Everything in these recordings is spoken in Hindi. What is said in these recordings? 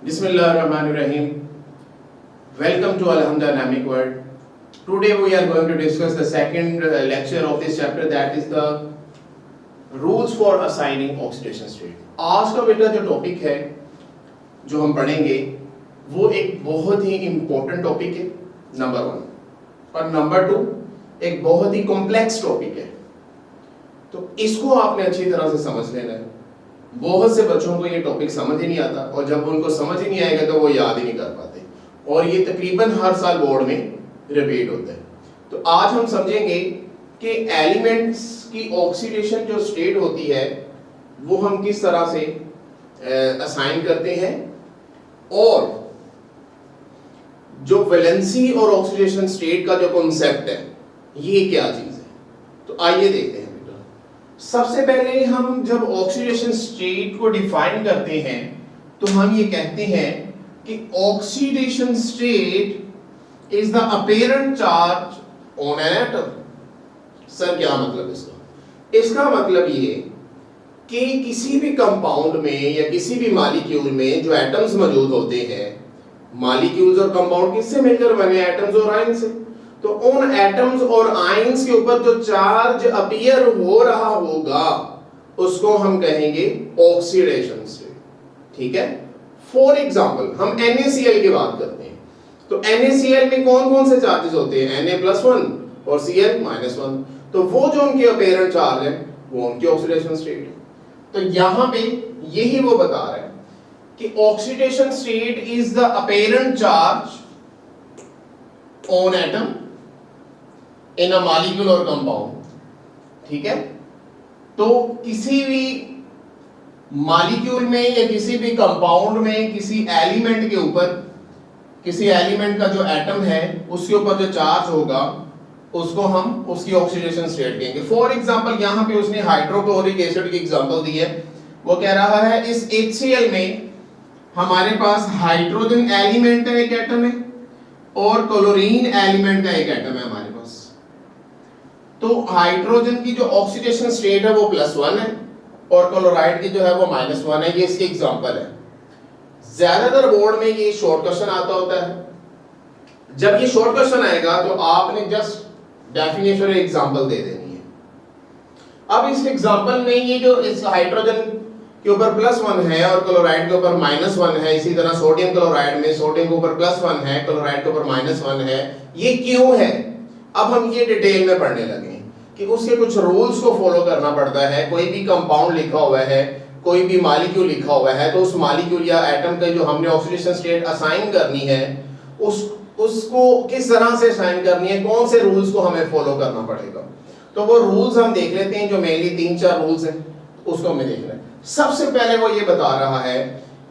Bismillahirrahmanirrahim. Welcome to Alhamdulillah World. Today we are going to discuss the second lecture of this chapter, that is the rules for assigning oxidation state. आज का बेटा जो टॉपिक है जो हम पढ़ेंगे वो एक बहुत ही इम्पोर्टेंट टॉपिक है नंबर 1, और नंबर 2 एक बहुत ही कॉम्प्लेक्स टॉपिक है, तो इसको आपने अच्छी तरह से समझ लेना है। बहुत से बच्चों को ये टॉपिक समझ ही नहीं आता, और जब उनको समझ ही नहीं आएगा तो वो याद ही नहीं कर पाते, और ये तकरीबन हर साल बोर्ड में रिपीट होता है। तो आज हम समझेंगे कि एलिमेंट्स की ऑक्सीडेशन जो स्टेट होती है वो हम किस तरह से असाइन करते हैं, और जो वैलेंसी और ऑक्सीडेशन स्टेट का जो कॉन्सेप्ट है ये क्या चीज है। तो आइए देखते हैं। सबसे पहले हम जब ऑक्सीडेशन स्टेट को डिफाइन करते हैं तो हम ये कहते हैं कि oxidation state is the apparent charge on an atom. Sir क्या मतलब इसका? इसका मतलब ये कि किसी भी कंपाउंड में या किसी भी मॉलिक्यूल में जो एटम्स मौजूद होते हैं, मॉलिक्यूल्स और कंपाउंड किससे मिलकर बने? एटम्स और आयन से। तो उन एटम्स और आयंस के ऊपर जो चार्ज अपीयर हो रहा होगा उसको हम कहेंगे ऑक्सीडेशन स्टेट। ठीक है। फॉर एग्जांपल हम NaCl की बात करते हैं, तो NaCl में कौन कौन से चार्जेस होते हैं? Na+1 और Cl-1। तो वो जो उनके अपीरेंट चार्ज है वो उनकी ऑक्सीडेशन स्टेट है। तो यहां पे यही वो बता रहा है कि oxidation state is the apparent charge on atom in a molecule और कंपाउंड। ठीक है। तो किसी भी मॉलिक्यूल में या किसी भी कंपाउंड में किसी एलिमेंट के ऊपर, किसी एलिमेंट का जो एटम है उसके ऊपर जो चार्ज होगा उसको हम उसकी ऑक्सीडेशन स्टेट कहेंगे। फॉर एग्जांपल यहां पे उसने हाइड्रोक्लोरिक एसिड की एग्जांपल दी है। वो कह रहा है इस HCl में हमारे पास हाइड्रोजन एलिमेंट का एक एटम है और क्लोरीन एलिमेंट का एक एटम है हमारे पास। तो हाइड्रोजन की जो ऑक्सीडेशन स्टेट है वो +1 है और क्लोराइड की जो है वो -1 है। ये इसकी एग्जांपल है। ज्यादातर बोर्ड में ये शॉर्ट क्वेश्चन आता होता है। जब ये शॉर्ट क्वेश्चन आएगा तो आपने जस्ट डेफिनेशन और एग्जांपल दे देनी है। अब इस एग्जांपल में ये जो इस हाइड्रोजन के ऊपर +1 है और क्लोराइड के ऊपर -1 है, इसी तरह सोडियम क्लोराइड में सोडियम के ऊपर +1 है, क्लोराइड के ऊपर -1 है, ये क्यों है? अब हम ये डिटेल में पढ़ने लगे कि उसके कुछ रूल्स को फॉलो करना पड़ता है। कोई भी कंपाउंड लिखा हुआ है, कोई भी मॉलिक्यूल लिखा हुआ है, तो उस मॉलिक्यूल या एटम का जो हमने ऑक्सीडेशन स्टेट असाइन करनी है उसको किस तरह से असाइन करनी है, कौन से रूल्स को हमें फॉलो करना पड़ेगा। तो वो रूल्स हम देख लेते हैं, जो मेनली 3-4 रूल्स हैं उसको हमें देख रहे हैं। सबसे पहले वो ये बता रहा है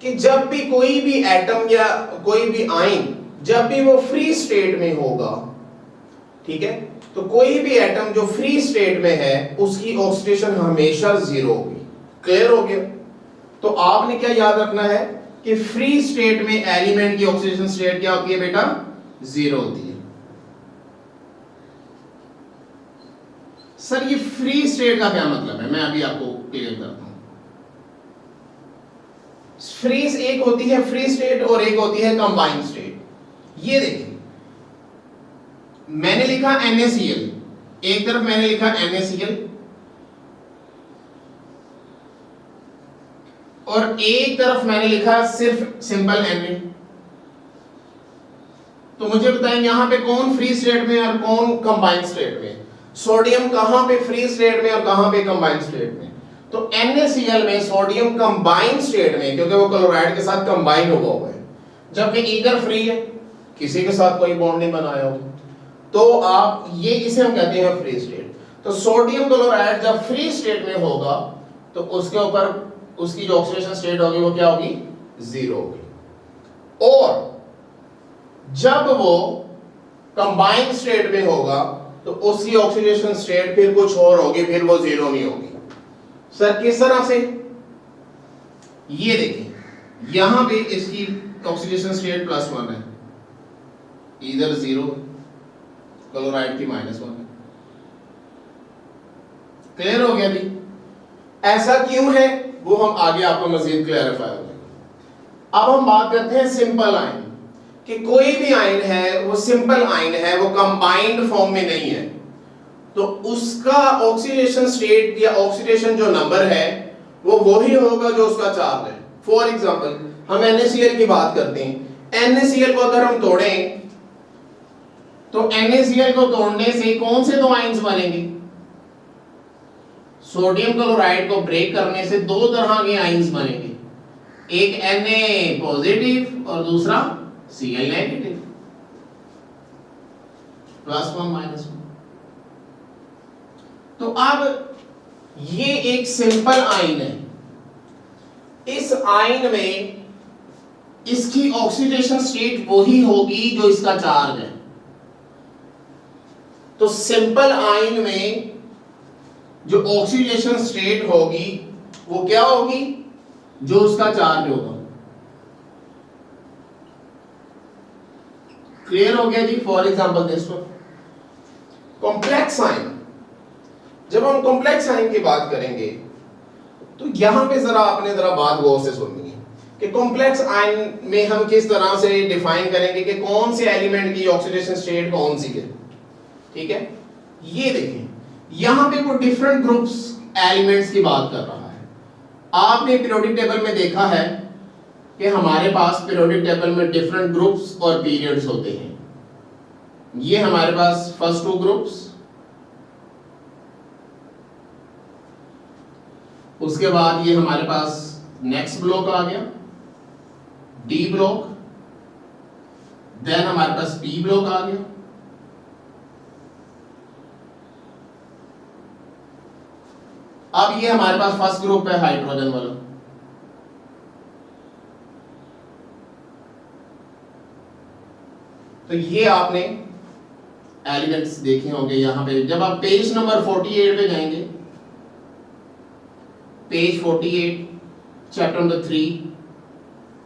कि जब भी कोई भी एटम या कोई भी आयन जब भी वो फ्री स्टेट में होगा, ठीक है, तो कोई भी एटम जो फ्री स्टेट में है उसकी ऑक्सीडेशन हमेशा 0 होगी। क्लियर हो गया? तो आपने क्या याद रखना है कि फ्री स्टेट में एलिमेंट की ऑक्सीडेशन स्टेट क्या होती है बेटा? 0 होती है। सर ये फ्री स्टेट का क्या मतलब है? मैं अभी आपको क्लियर करता हूं। फ्रीज एक होती है फ्री स्टेट और एक होती है कंबाइंड स्टेट। ये देखिए मैंने लिखा NaCl, एक तरफ मैंने लिखा NaCl और एक तरफ मैंने लिखा सिर्फ सिंपल Na। तो मुझे बताएं यहां पे कौन फ्री स्टेट में और कौन कंबाइंड स्टेट में? सोडियम कहां पे फ्री स्टेट में और कहां पे कंबाइंड स्टेट में? तो NaCl में सोडियम कंबाइंड स्टेट में, क्योंकि वो क्लोराइड के साथ कंबाइन हुआ है, जबकि इधर फ्री है, किसी के साथ कोई बॉन्ड नहीं बनाया हो, तो आप ये इसे हम कहते हैं फ्री स्टेट। तो सोडियम क्लोराइड जब फ्री स्टेट में होगा तो उसके ऊपर उसकी जो ऑक्सीडेशन स्टेट होगी वो क्या होगी? 0 होगी। और जब वो कंबाइंड स्टेट में होगा तो उसकी ऑक्सीडेशन स्टेट फिर कुछ और होगी, फिर वो 0 नहीं होगी। सर किस तरह से? ये देखिए यहां पे इसकी ऑक्सीडेशन स्टेट +1 है, इधर 0, क्लोराइड की -1 है। क्लियर हो गया जी? ऐसा क्यों है वो हम आगे आपको मजीद क्लैरिफाई हो जाएगा। अब हम बात करते हैं सिंपल आयन कि कोई भी आयन है वो सिंपल आयन है, वो कंबाइंड फॉर्म में नहीं है, तो उसका ऑक्सीडेशन स्टेट या ऑक्सीडेशन जो नंबर है वो वही होगा जो उसका चार्ज है। फॉर एग्जांपल हम NaCl की बात करते हैं, NaCl को अगर हम तोड़ें तो NaCl को तोड़ने से कौन से दो आयन्स बनेंगे? सोडियम क्लोराइड को ब्रेक करने से दो तरह के आयन्स बनेंगे, एक Na पॉजिटिव और दूसरा Cl नेगेटिव, +1 -1। तो अब ये एक सिंपल आयन है, इस आयन में इसकी ऑक्सीडेशन स्टेट वही होगी जो इसका चार्ज है। तो सिंपल आयन में जो ऑक्सीडेशन स्टेट होगी वो क्या होगी? जो उसका चार्ज होगा। क्लियर हो गया जी? For example this one complex ion. जब हम कॉम्प्लेक्स आयन की बात करेंगे तो यहां पे जरा आपने जरा बात गौर से सुननी है कि कॉम्प्लेक्स आयन में हम किस तरह से डिफाइन करेंगे कि कौन से एलिमेंट की ऑक्सीडेशन स्टेट कौन सी है। ठीक है, ये देखिए यहां पे वो डिफरेंट ग्रुप्स एलिमेंट्स की बात कर रहा है। आपने पीरियोडिक टेबल में देखा है कि हमारे पास पीरियोडिक टेबल में डिफरेंट ग्रुप्स और पीरियड्स होते हैं। ये हमारे पास फर्स्ट टू ग्रुप्स, उसके बाद ये हमारे पास नेक्स्ट ब्लॉक आ गया डी ब्लॉक, देन हमारे पास पी ब्लॉक आ गया, अब ये हमारे पास फर्स्ट ग्रुप है हाइड्रोजन वाला। तो ये आपने एलिमेंट्स देखे होंगे यहां पे। जब आप पेज नंबर 48 पे जाएंगे, पेज 48 चैप्टर नंबर 3,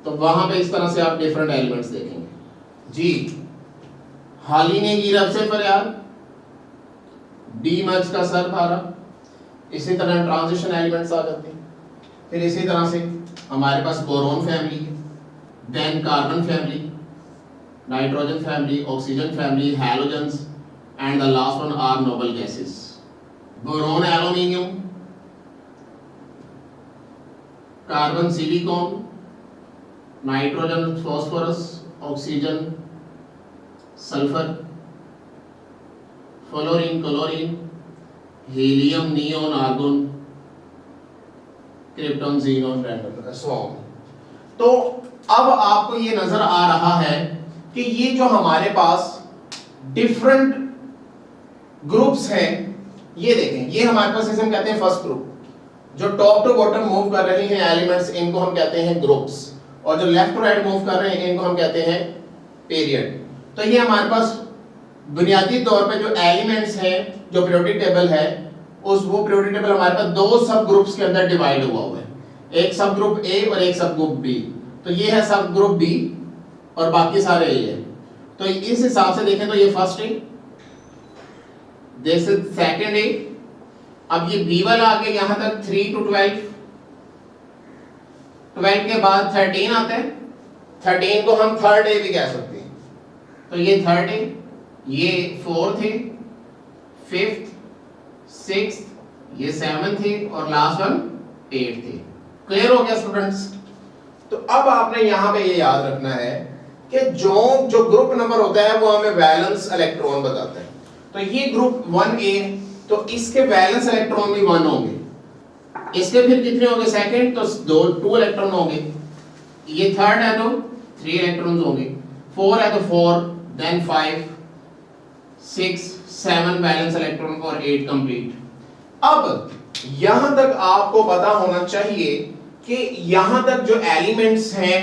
तो वहां पे इस तरह से आप डिफरेंट एलिमेंट्स देखेंगे जी। हाली ने की रब से फरियाद, डी मर्ज का सर फारा, इसी तरह ट्रांजिशन एलिमेंट्स आ जाते हैं। फिर इसी तरह से हमारे पास बोरोन फैमिली है, then carbon family, nitrogen family, oxygen family, halogens, and the last one are noble gases. Boron aluminium, carbon silicon, nitrogen phosphorus, oxygen sulphur, fluorine chlorine, helium neon argon, krypton xenon random song. तो अब आपको ये नजर आ रहा है कि ये जो हमारे पास डिफरेंट ग्रुप्स हैं, ये देखें, ये हमारे पास इसे हम कहते हैं फर्स्ट ग्रुप। जो टॉप टू बॉटम मूव कर रहे हैं एलिमेंट्स, इनको हम कहते हैं ग्रुप्स, और जो लेफ्ट टू राइट मूव कर रहे हैं इनको हम कहते हैं पीरियड। तो ये हमारे पास बुनियादी तौर पे जो एलिमेंट्स हैं, जो पीरियोडिक टेबल है, वो पीरियोडिक टेबल हमारे पास दो सब ग्रुप्स के अंदर डिवाइड हुआ है, एक सब ग्रुप ए और एक सब ग्रुप बी। तो ये है सब ग्रुप बी और बाकी सारे ए है। तो इस हिसाब से देखें तो ये first A, this is second ए। अब ये बी वाला आगे यहां तक 3 to 12, 12 के बाद 13 आता है, 13 को हम थर्ड ए भी कह सकते हैं। तो ये थर्ड ए, ये फोर्थ है, फिफ्थ, सिक्स्थ, ये सेवंथ है और लास्ट वन एट्थ है। क्लियर हो गया स्टूडेंट्स? तो अब आपने यहां पे ये याद रखना है कि जो ग्रुप नंबर होता है वो हमें वैलेंस इलेक्ट्रॉन बताता है। तो ये ग्रुप 1A, तो इसके वैलेंस इलेक्ट्रॉन भी 1 होंगे। इसके फिर कितने होंगे सेकंड? तो 2 इलेक्ट्रॉन होंगे। ये थर्ड है तो 3 इलेक्ट्रॉन्स होंगे, 4 है तो 4, देन 5, 6, 7 बैलेंस इलेक्ट्रॉन और 8 कंप्लीट। अब यहां तक आपको पता होना चाहिए कि यहां तक जो एलिमेंट्स हैं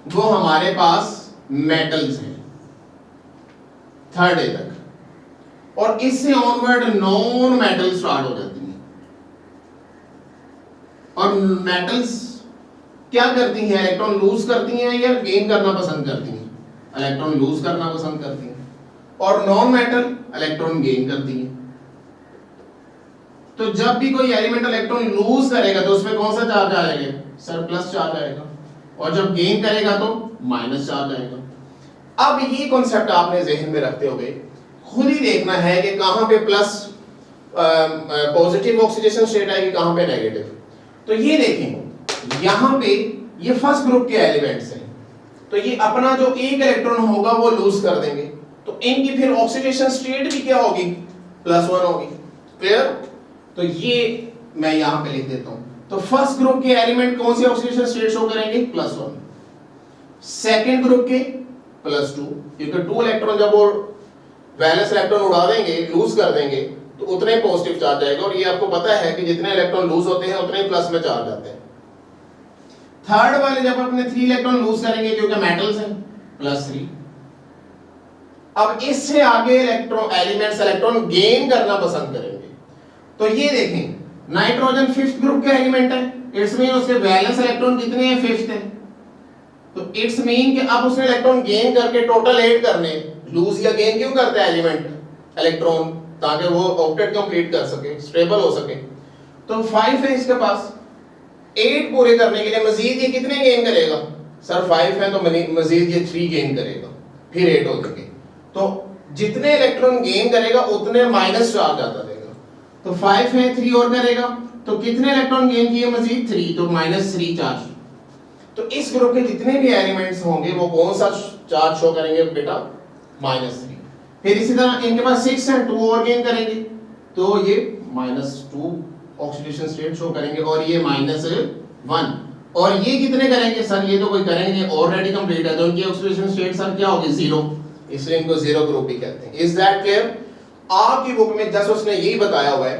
वो हमारे पास मेटल्स हैं थर्ड ए तक, और इससे ऑनवर्ड नॉन मेटल स्टार्ट हो जाती हैं। और मेटल्स क्या करती हैं? इलेक्ट्रॉन लूज करती हैं या गेन करना पसंद करती हैं? इलेक्ट्रॉन लूज करना पसंद करती हैं। और नॉन मेटल इलेक्ट्रॉन गेन करती हैं। तो जब भी कोई एलिमेंट इलेक्ट्रॉन लूज करेगा तो उसमें कौन सा चार्ज आएगा? सर प्लस चार्ज आएगा। और जब गेन करेगा तो माइनस चार्ज आएगा। अब ये कॉन्सेप्ट आपने जहन में रखते हुए खुद ही देखना है कि कहां पे प्लस पॉजिटिव ऑक्सीडेशन स्टेट आएगी, कहां पे नेगेटिव। तो ये देखें यहां पे ये फर्स्ट ग्रुप के एलिमेंट्स हैं, तो ये अपना जो एक इलेक्ट्रॉन होगा वो लूज कर देंगे, तो इनकी फिर ऑक्सीडेशन स्टेट भी क्या होगी, +1 होगी। क्लियर? तो ये मैं यहां पे लिख देता हूं। तो फर्स्ट ग्रुप के एलिमेंट कौन सी ऑक्सीडेशन स्टेट शो करेंगे, +1। सेकंड ग्रुप के +2, क्योंकि 2 इलेक्ट्रॉन जब वो वैलेंस इलेक्ट्रॉन उड़ा देंगे, लूज कर देंगे, तो उतने पॉजिटिव चार्ज आएगा। और ये आपको पता है कि जितने इलेक्ट्रॉन लूज होते हैं उतने ही प्लस में चार्ज आते हैं। थर्ड वाले जब अपने 3 इलेक्ट्रॉन लूज करेंगे क्योंकि मेटल्स हैं, +3। अब इससे आगे एलिमेंट्स इलेक्ट्रॉन गेन करना पसंद करेंगे। तो ये देखें नाइट्रोजन 5th ग्रुप का एलिमेंट है, इट्स मीन उसके वैलेंस इलेक्ट्रॉन कितने हैं, 5th है। तो इट्स मीन कि अब उसने इलेक्ट्रॉन गेन करके टोटल 8 करने। लूज या गेन क्यों करता है एलिमेंट इलेक्ट्रॉन, ताकि वो ऑक्टेट कंप्लीट कर सके, स्टेबल हो सके। तो 5 है इसके पास, 8 पूरे करने के लिए मजीद ये कितने गेन करेगा, सर 5 है तो मजीद ये 3 गेन करेगा, फिर 8 हो जाएंगे। तो जितने इलेक्ट्रॉन गेन करेगा उतने माइनस चार्ज आता देगा। तो 5 है, 3 और करेगा, तो कितने इलेक्ट्रॉन गेन किए मजीद, 3, तो -3 चार्ज। तो इस ग्रुप के जितने भी एलिमेंट्स होंगे वो कौन सा चार्ज शो करेंगे बेटा, -3। फिर इसी तरह इनके पास 6 है, 2 और गेन करेंगे, तो ये -2 ऑक्सीडेशन स्टेट शो करेंगे, और ये -1। और ये कितने करेंगे, सर ये तो कोई करेंगे ऑलरेडी कंप्लीट है, तो इनकी ऑक्सीडेशन स्टेट सर क्या होगी, 0, इसलिए इनको 0 ग्रुप भी कहते हैं। Is that clear? आपकी बुक में जस्ट उसने यही बताया हुआ है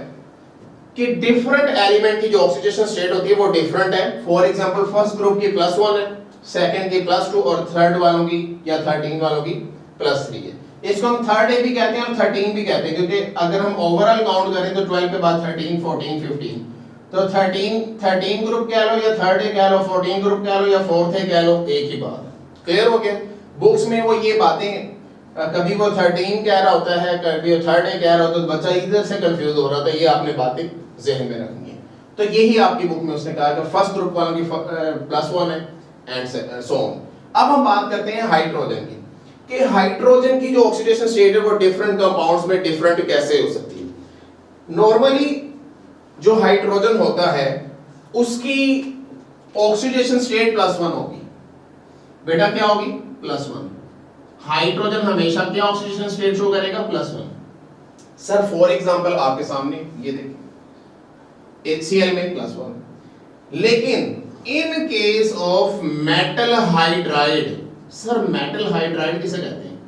कि डिफरेंट एलिमेंट की जो ऑक्सीडेशन स्टेट होती है वो डिफरेंट है। फॉर एग्जांपल फर्स्ट ग्रुप की +1 है, सेकंड की +2 और थर्ड वालों की या 13 वालों की +3 है। इसको हम थर्ड ए भी कहते हैं और 13 भी कहते हैं, क्योंकि अगर हम ओवरऑल काउंट करें तो 12 के बाद 13, 14, 15, तो 13 ग्रुप कह लो या थर्ड ए कह लो, 14 ग्रुप कह लो या फोर्थ ए कह लो, एक ही बात है। क्लियर हो गया? बुक्स में वो ये बातें कभी वो 13 कह रहा होता है, कभी वो थर्ड ए कह रहा होता है, तो बच्चा इधर से कंफ्यूज हो रहा था। ये आपने बातें जहन में रखनी है। तो यही आपकी बुक में उसने कहा कि फर्स्ट ग्रुप वालों की +1 है एंड सो ऑन। अब हम बात करते हैं हाइड्रोजन की, कि हाइड्रोजन की जो ऑक्सीडेशन स्टेट है वो डिफरेंट कंपाउंड्स में डिफरेंट कैसे हो सकती है। नॉर्मली जो हाइड्रोजन होता है उसकी ऑक्सीडेशन स्टेट +1 होगी। बेटा क्या होगी, +1। हाइड्रोजन हमेशा क्या ऑक्सीडेशन स्टेट शो करेगा, +1। सर फॉर एग्जांपल आपके सामने ये देखिए HCl में +1, लेकिन in case of metal hydride, sir metal hydride किसे कहते हैं,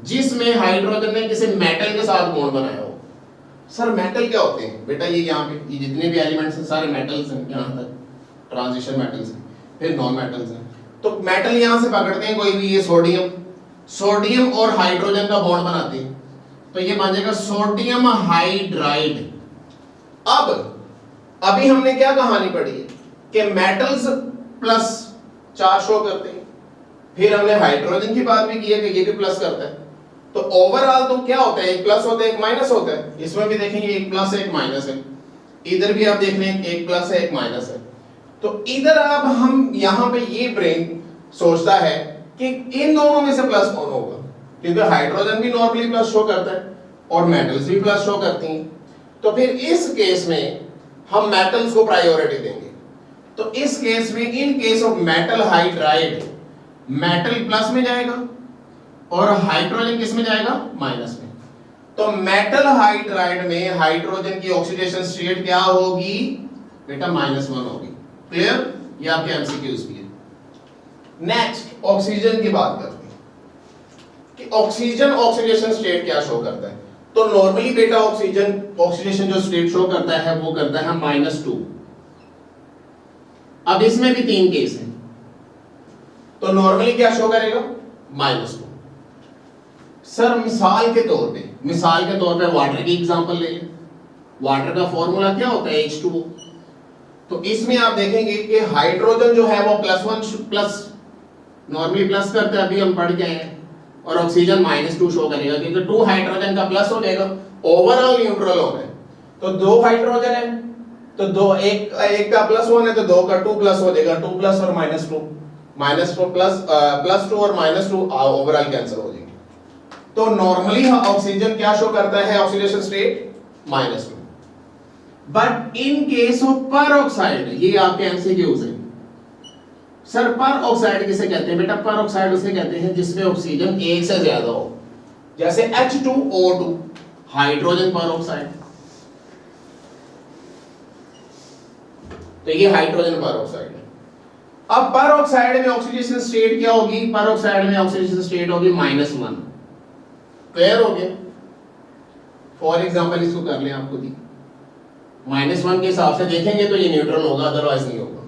जिसमें हाइड्रोजन ने किसी मेटल के साथ बॉन्ड बनाया हो। सर मेटल क्या होते हैं बेटा, ये यहाँ पे ये जितने भी एलिमेंट्स हैं सारे मेटल्स हैं, यहाँ तक ट्रांजिशन मेटल्स हैं, फिर नॉन मेटल्स हैं। तो मेटल यहाँ से पकड़ते हैं कोई भी, ये सोडियम और हाइड्रोजन का बॉन्ड बनाते हैं, तो ये बन जाएगा सोडियम हाइड्राइड। अब अभी हमने क्या कहानी पढ़ी है कि मेटल्स प्लस चार्ज शो करते हैं, फिर हमने हाइड्रोजन की बात भी की है कि ये भी प्लस करता है। तो ओवरऑल तो क्या होता है, एक प्लस होता है एक माइनस होता है। इसमें भी देखेंगे एक प्लस है एक माइनस है, इधर भी आप देख लें एक प्लस है एक माइनस है। तो इधर अब हम यहाँ पे ये ब्रेन सोचता है कि इन दोनों में से प्लस कौन होगा, क्योंकि हाइड्रोजन भी नॉर्मली प्लस शो करता है और मेटल्स भी प्लस शो करती हैं। तो फिर इस केस में हम मेटल्स को प्रायोरिटी देंगे। तो इस केस में in case of metal hydride, metal plus में जाएगा और हाइड्रोजन किस में जाएगा, माइनस में। तो मेटल हाइड्राइड में हाइड्रोजन की ऑक्सीडेशन स्टेट क्या होगी बेटा, -1 होगी। क्लियर? ये आपके एमसीक्यूज भी है। नेक्स्ट ऑक्सीजन की बात करते हैं कि ऑक्सीजन ऑक्सीडेशन स्टेट क्या शो करता है। तो नॉर्मली बेटा ऑक्सीजन ऑक्सीडेशन जो स्टेट शो करता है वो करता है -2। अब इसमें भी 3 केस हैं, तो नॉर्मली क्या शो करेगा, -2। सर मिसाल के तौर पे वाटर की एग्जांपल ले लें। वाटर का फॉर्मूला क्या होता है, H2O। तो इसमें आप देखेंगे कि हाइड्रोजन जो है वो +1 प्लस नॉर्मली प्लस करते हैं, अभी हम पढ़ गए हैं, और ऑक्सीजन -2 शो करेगा, क्योंकि 2 हाइड्रोजन का प्लस हो जाएगा, ओवरऑल न्यूट्रल होगा। तो 2 हाइड्रोजन है तो दो एक का +1 है तो दो का 2 प्लस हो जाएगा, 2 प्लस और -2, -2 प्लस 2 और -2 ओवरऑल कैंसिल हो जाएंगे। तो नॉर्मली ऑक्सीजन क्या शो करता है oxidation state -2, but in case of पर ऑक्साइड, ये आपके एमसीक्यूज है सर, पर ऑक्साइड किसे कहते हैं बेटा? पर ऑक्साइड उसे कहते हैं जिसमें ऑक्सीजन एक से ज्यादा हो, जैसे H2O2 हाइड्रोजन पर ऑक्साइड, तो ये हाइड्रोजन पर ऑक्साइड है। अब पर ऑक्साइड में ऑक्सीडेशन स्टेट क्या होगी? पर ऑक्साइड में ऑक्सीडेशन स्टेट होगी -1। क्लियर हो गया? फॉर एग्जांपल इसको कर लें आप खुद ही, -1 के हिसाब से देखेंगे तो ये न्यूट्रल होगा, अदरवाइज नहीं होगा।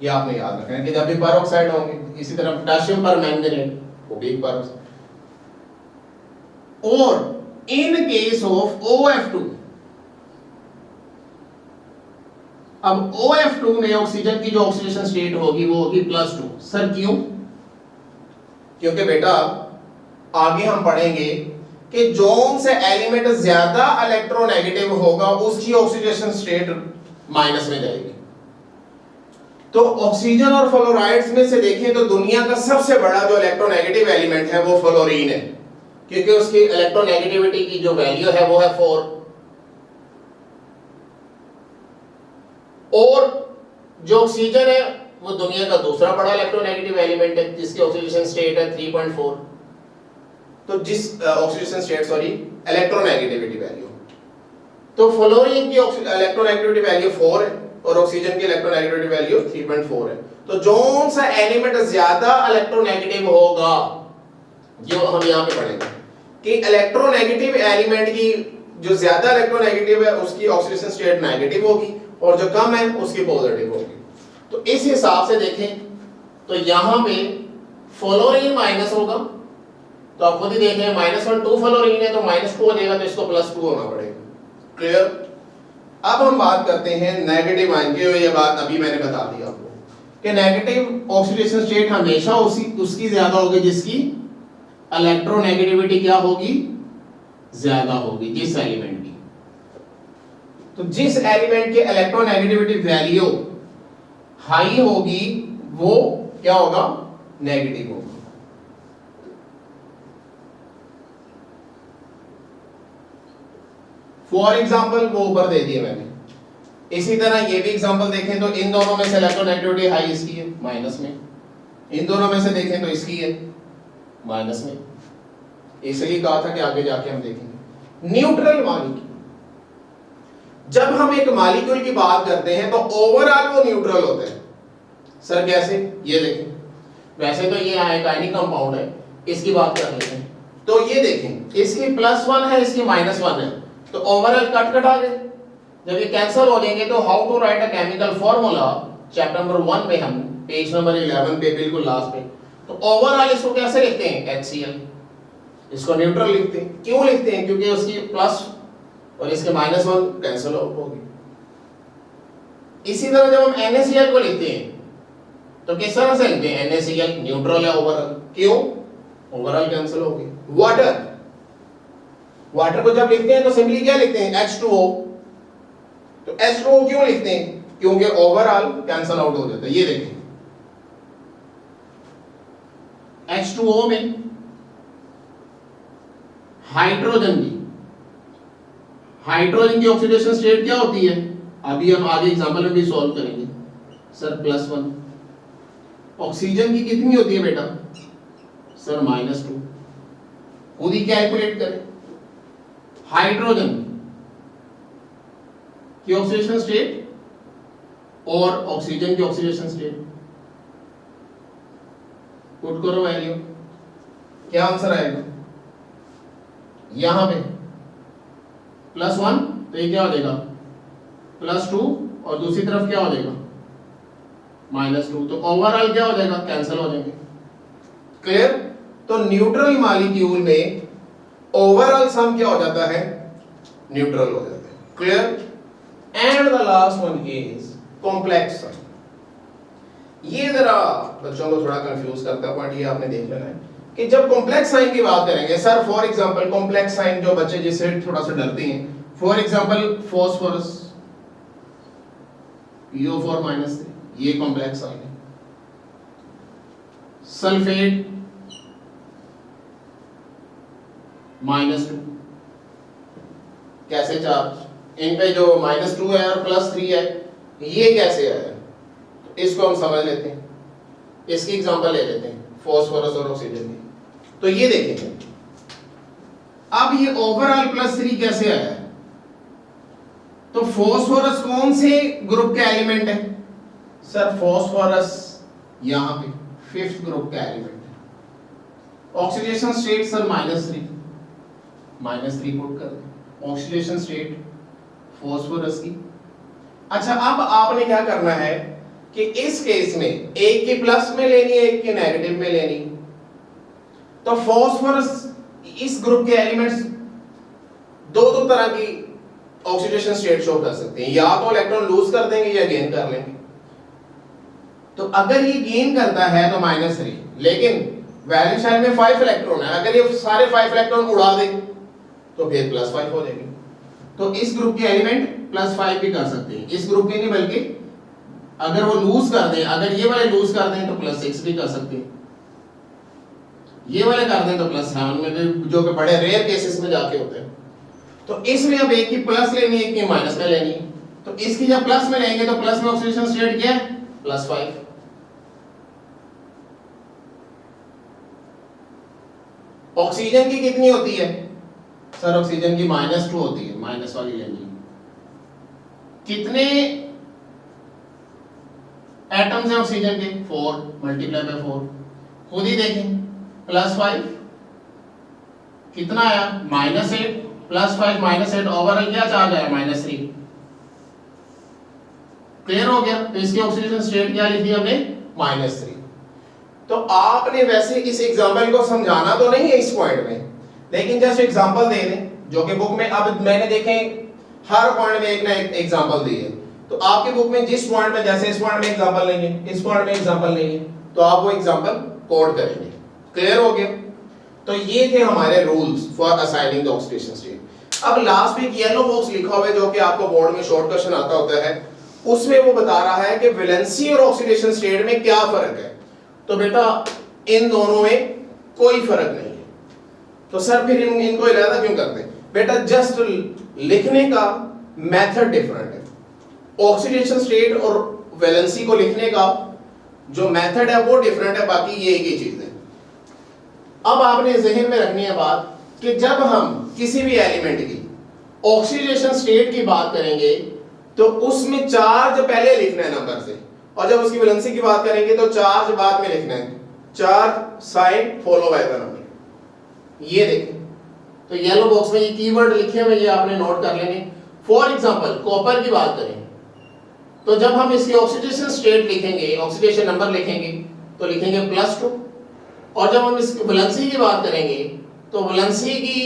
ये आपने याद रखना है कि जब भी पर ऑक्साइड होंगे, इसी तरह पोटेशियम पर मैंगनीज वो भी एक पर ऑक्साइड। और इन केस ऑफ OF2, अब OF2 में ऑक्सीजन की जो ऑक्सीडेशन स्टेट होगी वो होगी +2। सर क्यों? क्योंकि बेटा आगे हम पढ़ेंगे कि जोन से एलिमेंट ज्यादा इलेक्ट्रोनेगेटिव होगा उसकी ऑक्सीडेशन स्टेट माइनस में जाएगी। तो ऑक्सीजन और फ्लोराइड्स में से देखें तो दुनिया का सबसे बड़ा जो इलेक्ट्रोनेगेटिव एलिमेंट है वो फ्लोरीन है, क्योंकि उसकी इलेक्ट्रोनेगेटिविटी की जो वैल्यू है वो है 4। और जो ऑक्सीजन है वो दुनिया का दूसरा बड़ा इलेक्ट्रोनेगेटिव एलिमेंट है जिसकी ऑक्सीडेशन स्टेट है 3.4। तो जिस oxidation state sorry electronegativity value, तो फ्लोरीन की इलेक्ट्रोनेगेटिविटी वैल्यू 4 है और ऑक्सीजन की इलेक्ट्रोनेगेटिविटी वैल्यू 3.4 है। तो जोन सा एलिमेंट ज्यादा इलेक्ट्रोनेगेटिव होगा, जो हम यहां पे पढ़ेंगे कि इलेक्ट्रोनेगेटिव एलिमेंट की जो ज्यादा इलेक्ट्रोनेगेटिव है उसकी ऑक्सीडेशन स्टेट नेगेटिव होगी और जो कम है उसकी पॉजिटिव होगी। तो इस हिसाब से देखें तो यहां पे फ्लोरीन माइनस होगा, तो आप खुद ही देखें -1 2 फ्लोरीन है तो -2 हो जाएगा, तो इसको +2 होना पड़ेगा। क्लियर? अब हम बात करते हैं नेगेटिव आयन की। ये बात अभी मैंने बता दी आपको कि नेगेटिव ऑक्सीडेशन स्टेट हमेशा उसकी ज्यादा होगी जिसकी इलेक्ट्रोनेगेटिविटी क्या होगी? ज्यादा होगी, जिस एलिमेंट की। तो जिस एलिमेंट की इलेक्ट्रोनेगेटिविटी वैल्यू हाई होगी वो क्या होगा? नेगेटिव होगा। फॉर एग्जाम्पल वो ऊपर दे दिए मैंने, इसी तरह ये भी एग्जाम्पल देखें तो इन दोनों में से इलेक्ट्रोनेगेटिविटी हाई इसकी है माइनस में, इन दोनों में से देखें तो इसकी है माइनस में। इसलिए कहा था कि आगे जाके हम देखेंगे। न्यूट्रल मॉलिक्यूल, जब हम एक मॉलिक्यूल की बात करते हैं तो ओवरऑल वो न्यूट्रल होते हैं। सर कैसे? ये देखें, वैसे तो ये आयोनिक कंपाउंड है, इसकी बात कर लेते हैं। तो ये देखें, इसकी +1 है, इसकी -1 है, तो ओवरऑल कट आ गए। जब ये कैंसिल हो जाएंगे तो how to write a chemical formula, chapter number 1 में हम पेज नंबर 11 पे बिल्कुल लास्ट पे, तो ओवरऑल इसको कैसे लिखते हैं? HCl। इसको न्यूट्रल लिखते हैं। क्यों लिखते हैं? क्योंकि उसकी प्लस और इसके -1 कैंसिल होगी। इसी तरह जब हम NaCl को लिखते हैं तो किस तरह से लिखते हैं? NaCl न्यूट्रल है ओवरऑल। क्यों? ओवरऑल कैंसिल हो गई। वाटर को जब लिखते हैं तो सिंपली क्या लिखते हैं? H2O। तो H2O क्यों लिखते हैं? क्योंकि ओवरऑल कैंसिल आउट हो जाता है। ये देखें, H2O में हाइड्रोजन की ऑक्सीडेशन स्टेट क्या होती है? अभी हम आगे एग्जांपल में भी सॉल्व करेंगे। सर +1। ऑक्सीजन की कितनी होती है बेटा? सर -2। खुद ही कैलकुलेट करें। हाइड्रोजन की ऑक्सीडेशन स्टेट और ऑक्सीजन की ऑक्सीडेशन स्टेट पुट करो वैल्यू, क्या आंसर आएगा? यहां पे +1 तो ये क्या हो जाएगा? +2 और दूसरी तरफ क्या हो जाएगा? -2। तो ओवरऑल क्या हो जाएगा? कैंसिल हो जाएंगे। क्लियर? तो न्यूट्रल मॉलिक्यूल में ओवरऑल सम क्या हो जाता है? न्यूट्रल हो जाता है। Clear? And the last one is complex sum. ये जरा बच्चों को थोड़ा कंफ्यूज करता है पॉइंट, ये आपने देख लेना है कि जब कॉम्प्लेक्स साइन की बात करेंगे sir, for example complex sign जो बच्चे जिससे थोड़ा सा डरते हैं, फॉर एग्जांपल फास्फोरस, PO4 -3, ये कॉम्प्लेक्स आयन है। सल्फेट -2, कैसे चार्ज, इन पे जो -2 है और +3 है, ये कैसे आया, तो इसको हम समझ लेते हैं। इसकी एग्जांपल ले लेते हैं, फास्फोरस और ऑक्सीजन की। तो ये देखेंगे अब ये ओवरऑल +3 कैसे आया है। तो फास्फोरस कौन से ग्रुप का एलिमेंट है सर, फास्फोरस यहां पे 5th ग्रुप का एलिमेंट है। ऑक्सीडेशन स्टेट सर -3 पुट कर दें, ऑक्सीडेशन स्टेट फास्फोरस की। अच्छा, अब आपने क्या करना है कि इस केस में एक की प्लस में लेनी है, एक की नेगेटिव में लेनी। तो फास्फोरस इस ग्रुप के एलिमेंट्स दो तरह की ऑक्सीडेशन स्टेट शो कर सकते हैं, या तो इलेक्ट्रॉन लूज कर देंगे या गेन कर लेंगे। तो अगर ये गेन करता है तो -3, लेकिन वैलेंस शेल में 5 इलेक्ट्रॉन है, अगर ये सारे 5 इलेक्ट्रॉन उड़ा दे तो फिर +5 हो जाएगी। तो इस ग्रुप के एलिमेंट +5 भी कर सकते हैं, इस ग्रुप के नहीं, बल्कि अगर वो लूज कर दें, अगर ये वाले लूज कर दें तो +6 भी कर सकते हैं, ये वाले कर दें तो +7 में, जो कि बड़े रेयर केसेस में जाके होते हैं। तो इसमें अब एक की प्लस लेनी है, एक की माइनस में लेनी है। तो इसकी जब प्लस में लेंगे तो प्लस में ऑक्सीडेशन स्टेट क्या है, +5। ऑक्सीजन की कितनी होती है सर, ऑक्सीजन की -2 होती है, माइनस वाली लेनी। कितने एटम्स हैं ऑक्सीजन के, 4 × 4, खुद ही देखें, +5 कितना आया, -8 +5 -8, ओवरऑल क्या चार्ज आया, -3। क्लियर हो गया। तो इसकी ऑक्सीडेशन स्टेट क्या लिखी हमने, -3। तो आपने वैसे इस एग्जांपल को समझाना तो नहीं है इस पॉइंट में, लेकिन जस्ट एग्जांपल दे दें, जो कि बुक में अब मैंने देखें हर पॉइंट में एक ना एक एग्जांपल दी है। तो आपके बुक में जिस पॉइंट में, जैसे इस पॉइंट में एग्जांपल नहीं है, इस पॉइंट में एग्जांपल नहीं है, तो आप वो एग्जांपल कोड करेंगे। क्लियर हो गया। तो ये थे हमारे rules for assigning the oxidation state. अब लास्ट में एक येलो बॉक्स लिखा हुआ है, जो कि आपको बोर्ड में शॉर्ट क्वेश्चन आता होता है, उसमें वो बता रहा है कि वैलेंसी और ऑक्सीडेशन स्टेट में क्या फर्क है। तो बेटा इन दोनों में कोई फर्क नहीं है। तो सर फिर इनको इलादा क्यों करते हैं, बेटा जस्ट लिखने का मेथड डिफरेंट है। ऑक्सीडेशन स्टेट और वैलेंसी को लिखने का जो मेथड है वो डिफरेंट है, बाकी ये एक ही चीज है। अब आपने जहन में रखनी है बात कि जब हम किसी भी एलिमेंट की ऑक्सीडेशन स्टेट की बात करेंगे तो उसमें चार्ज पहले लिखना है नंबर से, और जब उसकी वैलेंसी की बात करेंगे तो चार्ज बाद में लिखना है, charge sign follow by the number. ये देखें, तो येलो बॉक्स में ये कीवर्ड लिखे हुए, ये आपने नोट कर लेने। फॉर एग्जांपल कॉपर की बात करें तो जब हम इसकी ऑक्सीडेशन स्टेट लिखेंगे, ऑक्सीडेशन नंबर लिखेंगे तो लिखेंगे +2, और जब हम इसकी वैलेंसी की बात करेंगे तो वैलेंसी की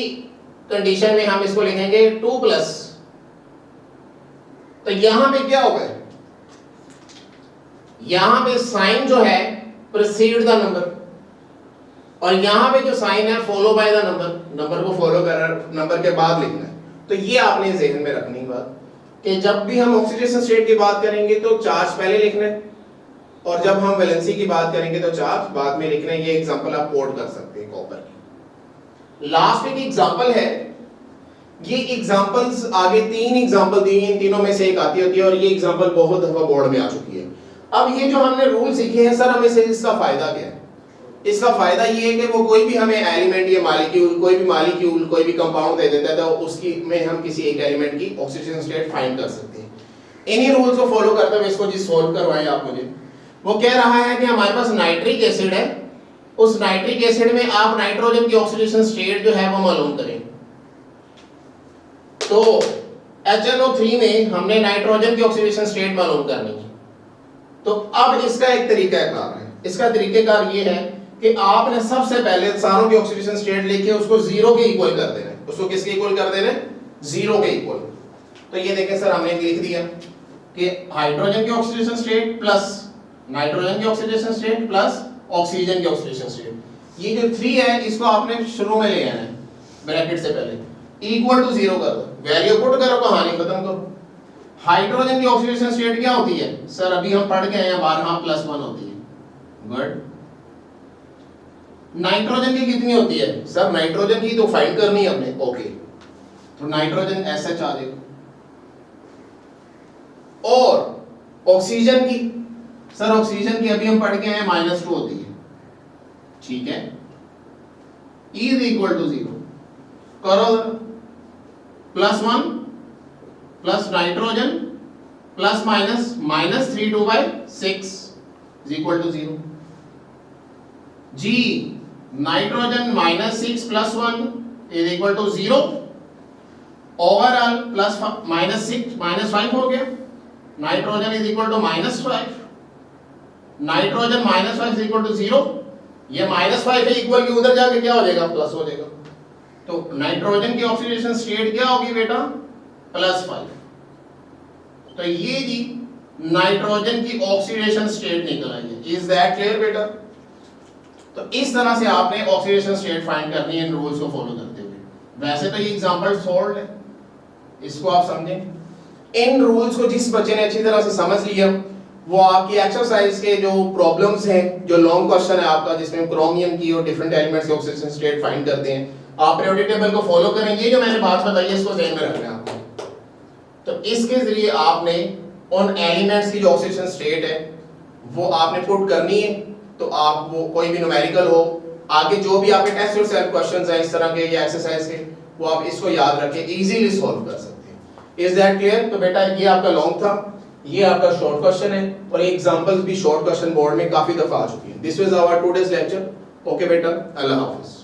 कंडीशन में हम इसको लिखेंगे 2+। तो यहां पे क्या होगा, यहां पे साइन जो है प्रीसीड द नंबर, और यहां पे जो साइन है follow by the number, number को फॉलो कर नंबर के बाद लिखना है। तो ये आपने ज़हन में रखनी बात कि जब भी हम ऑक्सीडेशन स्टेट की बात करेंगे तो चार्ज पहले लिखना है, और जब हम वैलेंसी की बात करेंगे तो चार्ज बाद में लिखना है। ये एग्जांपल आप कोड कर सकते हैं कॉपर की। लास्ट में एक एग्जांपल है, ये एग्जांपल्स आगे 3 एग्जांपल दिए हैं, इन तीनों में से एक आती होती है, और ये एग्जांपल बहुत दफा बोर्ड में आ चुकी है। अब ये जो हमने रूल सीखे हैं सर, हमें से इसका फायदा क्या है। इसका फायदा ये है कि वो कोई भी हमें एलिमेंट या मॉलिक्यूल, कोई भी मॉलिक्यूल, कोई भी कंपाउंड दे देता है तो उसकी में हम किसी एक एलिमेंट की ऑक्सीडेशन स्टेट फाइंड कर सकते हैं। इन्हीं रूल्स को फॉलो करते हुए इसको जी सॉल्व करवाएं आप मुझे। वो कह रहा है कि हमारे पास नाइट्रिक एसिड है, उस नाइट्रिक एसिड में आप नाइट्रोजन की ऑक्सीडेशन स्टेट जो है वो मालूम करें। तो HNO3 में हमने नाइट्रोजन की ऑक्सीडेशन स्टेट मालूम करनी है। तो अब इसका एक तरीकाकार है, इसका तरीकाकार ये है कि आपने सबसे पहले सारों की ऑक्सीडेशन स्टेट लेके उसको 0 के इक्वल कर देना है। उसको किसके इक्वल कर देना है, 0 के इक्वल। तो ये देखें सर, हमने लिख दिया कि हाइड्रोजन की ऑक्सीडेशन स्टेट प्लस नाइट्रोजन की ऑक्सीडेशन स्टेट प्लस ऑक्सीजन की ऑक्सीडेशन स्टेट। ये जो 3 है इसको आपने शुरू में ले आना है ब्रैकेट से पहले, इक्वल टू 0 कर दो, वैल्यू पुट करो, कहानी खत्म करो। हाइड्रोजन की ऑक्सीडेशन स्टेट क्या होती है सर? अभी हम पढ़ के आए हैं बाहर, हाँ +1 होती है। गुड। नाइट्रोजन की कितनी होती है सर? नाइट्रोजन की तो फाइंड करनी है हमने। ओके, तो नाइट्रोजन SH आ जाएगा। और ऑक्सीजन की सर, ऑक्सीजन की अभी हम पढ़ के आए -2 होती है, ठीक है। E इज इक्वल टू 0 करो, +1 plus nitrogen plus minus -3/6 is equal to 0। G nitrogen -6 + 1 is equal to 0। Overall -5 हो गया। Nitrogen is equal to -5, nitrogen -5 is equal to 0। ये -5 है इक्वल की, उधर जाके क्या हो जाएगा? प्लस हो जाएगा। तो नाइट्रोजन की ऑक्सीडेशन स्टेट क्या होगी बेटा? +5। तो ये जी नाइट्रोजन की ऑक्सीडेशन स्टेट निकल आई है। इज दैट क्लियर बेटा? तो इस तरह से आपने ऑक्सीडेशन स्टेट फाइंड करनी है इन रूल्स को फॉलो करते हुए। वैसे तो ये एग्जांपल सॉल्व है, इसको आप समझें। इन रूल्स को जिस बच्चे ने अच्छी तरह से समझ लिया, वो आपकी एक्सरसाइज के जो प्रॉब्लम्स हैं, जो लॉन्ग क्वेश्चन है आपका जिसमें क्रोमियम की और डिफरेंट एलिमेंट्स की ऑक्सीडेशन स्टेट फाइंड करते हैं, आप पीरियोडिक टेबल को फॉलो करेंगे। जो मैंने बात बताई है इसको ध्यान में रखना है आपको। तो इसके जरिए आपने उन एलिमेंट्स की जो ऑक्सीडेशन स्टेट है वो आपने पुट करनी है। तो आप वो कोई भी न्यूमेरिकल हो, आगे जो भी आपके टेस्ट और सेल्फ क्वेश्चंस हैं इस तरह के या एक्सरसाइज के, वो आप इसको याद रख के इजीली सॉल्व कर सकते हैं। Is that clear? तो बेटा ये आपका लॉन्ग था, ये आपका शॉर्ट क्वेश्चन है, और एग्जांपल्स भी शॉर्ट क्वेश्चन बोर्ड में काफी दफा आ चुकी है। This was our today's lecture. Okay बेटा, अल्लाह हाफिज।